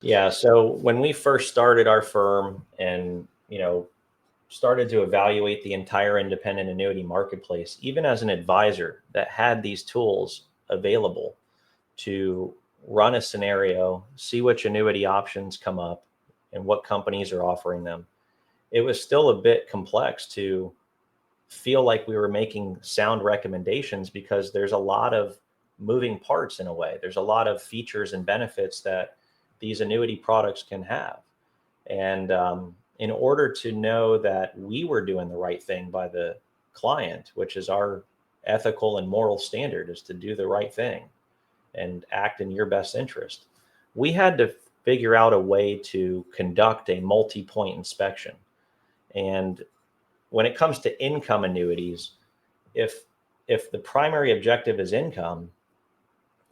Yeah. So when we first started our firm and, started to evaluate the entire independent annuity marketplace, even as an advisor that had these tools available to run a scenario, see which annuity options come up and what companies are offering them, it was still a bit complex to feel like we were making sound recommendations because there's a lot of moving parts in a way. There's a lot of features and benefits that these annuity products can have. And in order to know that we were doing the right thing by the client, which is our ethical and moral standard, is to do the right thing and act in your best interest, we had to figure out a way to conduct a multi point inspection. And when it comes to income annuities, if if the primary objective is income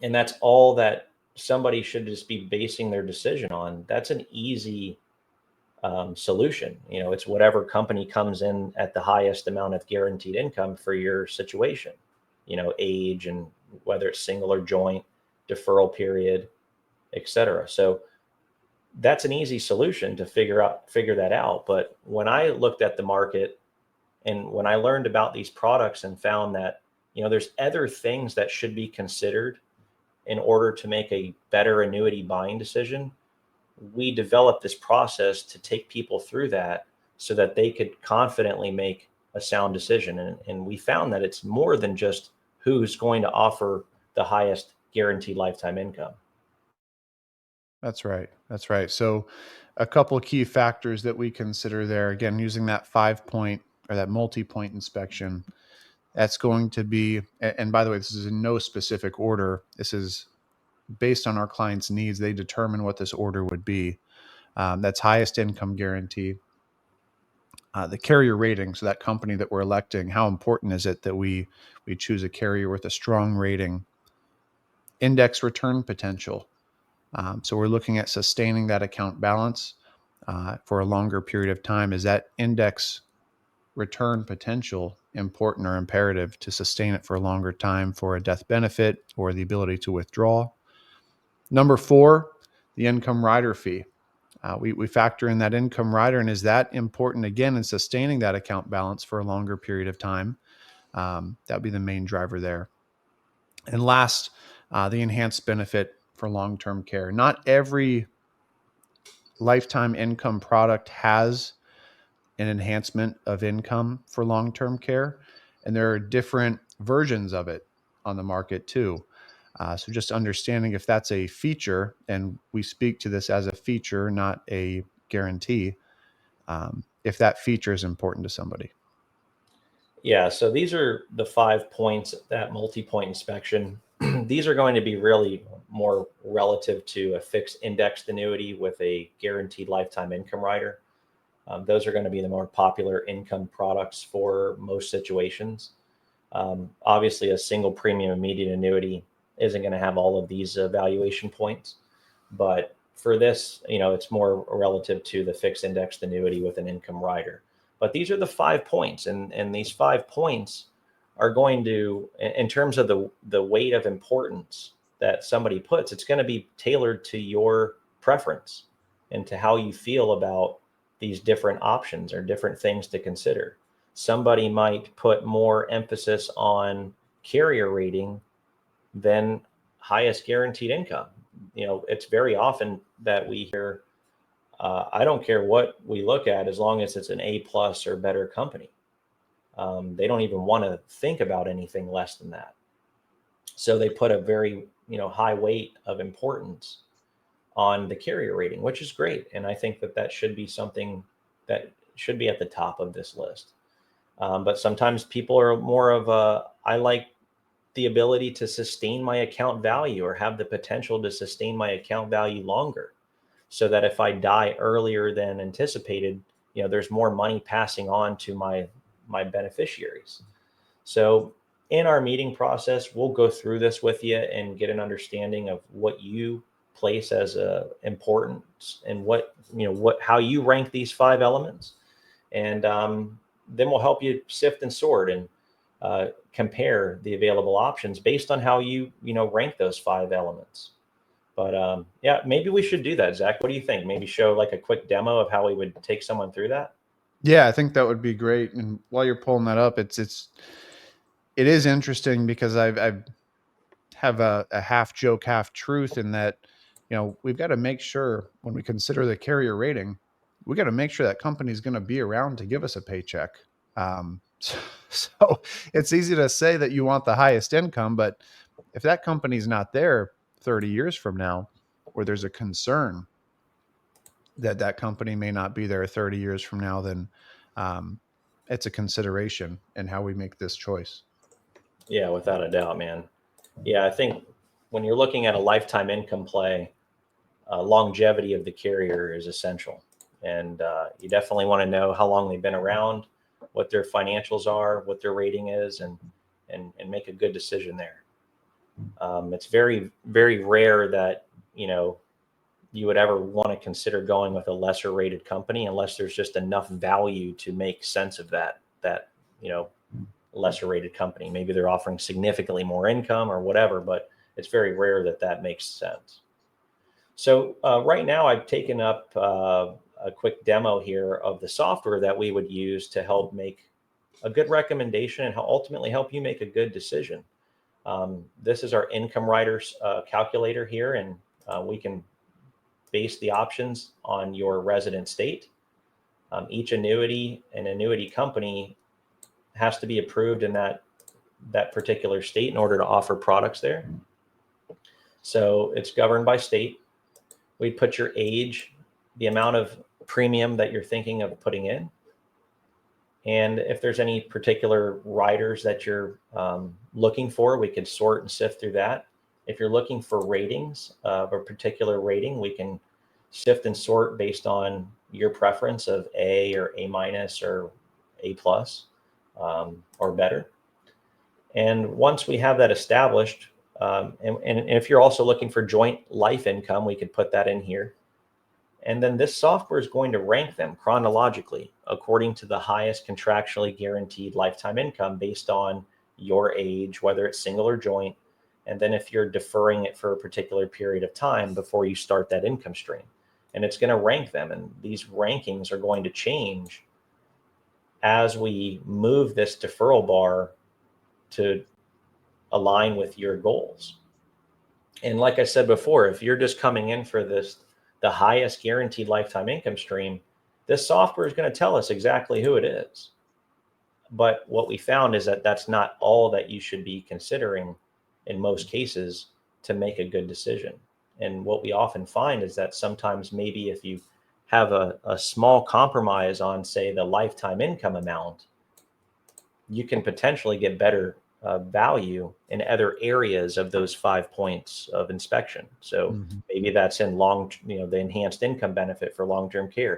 and that's all that somebody should just be basing their decision on, that's an easy solution. It's whatever company comes in at the highest amount of guaranteed income for your situation, age and whether it's single or joint, deferral period, etc. So that's an easy solution to figure that out. But when I looked at the market and when I learned about these products and found that, there's other things that should be considered in order to make a better annuity buying decision, we developed this process to take people through that so that they could confidently make a sound decision. And we found that it's more than just who's going to offer the highest guaranteed lifetime income. That's right. That's right. So, a couple of key factors that we consider there, again, using that 5 point or that multi point inspection, that's going to be, and by the way, this is in no specific order. This is based on our client's needs. They determine what this order would be. That's highest income guarantee. The carrier rating, so that company that we're electing, how important is it that we choose a carrier with a strong rating? Index return potential. So we're looking at sustaining that account balance for a longer period of time. Is that index return potential important or imperative to sustain it for a longer time for a death benefit or the ability to withdraw? Number four, the income rider fee. We factor in that income rider, and is that important again in sustaining that account balance for a longer period of time? That would be the main driver there. And last, the enhanced benefit for long-term care. Not every lifetime income product has an enhancement of income for long-term care, and there are different versions of it on the market too. So just understanding if that's a feature, and we speak to this as a feature, not a guarantee, if that feature is important to somebody. Yeah, so these are the 5 points, that multi-point inspection. These are going to be really more relative to a fixed indexed annuity with a guaranteed lifetime income rider. Those are going to be the more popular income products for most situations. Obviously, a single premium immediate annuity isn't going to have all of these valuation points, but for this, it's more relative to the fixed indexed annuity with an income rider. But these are the 5 points, and these 5 points are going to, in terms of the weight of importance that somebody puts, it's going to be tailored to your preference and to how you feel about these different options or different things to consider. Somebody might put more emphasis on carrier rating than highest guaranteed income. It's very often that we hear, I don't care what we look at as long as it's an A plus or better company. They don't even want to think about anything less than that. So they put a very high weight of importance on the carrier rating, which is great. And I think that should be something that should be at the top of this list. But sometimes people are more of I like the ability to sustain my account value or have the potential to sustain my account value longer so that if I die earlier than anticipated, there's more money passing on to my beneficiaries. So in our meeting process, we'll go through this with you and get an understanding of what you place as importance and how you rank these 5 elements. And then we'll help you sift and sort and compare the available options based on how you rank those 5 elements. But yeah, maybe we should do that, Zach. What do you think? Maybe show like a quick demo of how we would take someone through that. Yeah, I think that would be great. And while you're pulling that up, it is interesting because I've have a half joke, half truth in that, we've got to make sure when we consider the carrier rating, we got to make sure that company's going to be around to give us a paycheck. So it's easy to say that you want the highest income, but if that company's not there 30 years from now, or there's a concern that that company may not be there 30 years from now, then um, it's a consideration in how we make this choice. Yeah, without a doubt, man. Yeah, I think when you're looking at a lifetime income play, longevity of the carrier is essential. And you definitely want to know how long they've been around, what their financials are, what their rating is, and make a good decision there. It's very, very rare that, you would ever want to consider going with a lesser rated company unless there's just enough value to make sense of that, you know, lesser rated company. Maybe they're offering significantly more income or whatever, but it's very rare that that makes sense. So right now I've taken up a quick demo here of the software that we would use to help make a good recommendation and ultimately help you make a good decision. This is our income writers calculator here, and we can base the options on your resident state. Each annuity and annuity company has to be approved in that particular state in order to offer products there. So it's governed by state. We'd put your age, the amount of premium that you're thinking of putting in, and if there's any particular riders that you're looking for, we could sort and sift through that. If you're looking for ratings of a particular rating, we can sift and sort based on your preference of A or A minus or A plus or better. And once we have that established, and if you're also looking for joint life income, we could put that in here. And then this software is going to rank them chronologically according to the highest contractually guaranteed lifetime income based on your age, whether it's single or joint. And then if you're deferring it for a particular period of time before you start that income stream. And it's going to rank them. And these rankings are going to change as we move this deferral bar to align with your goals. And like I said before, if you're just coming in for the highest guaranteed lifetime income stream, this software is going to tell us exactly who it is. But what we found is that that's not all that you should be considering in most cases to make a good decision. And what we often find is that sometimes maybe if you have a small compromise on, say, the lifetime income amount, you can potentially get better value in other areas of those 5 points of inspection. So maybe that's in the enhanced income benefit for long-term care.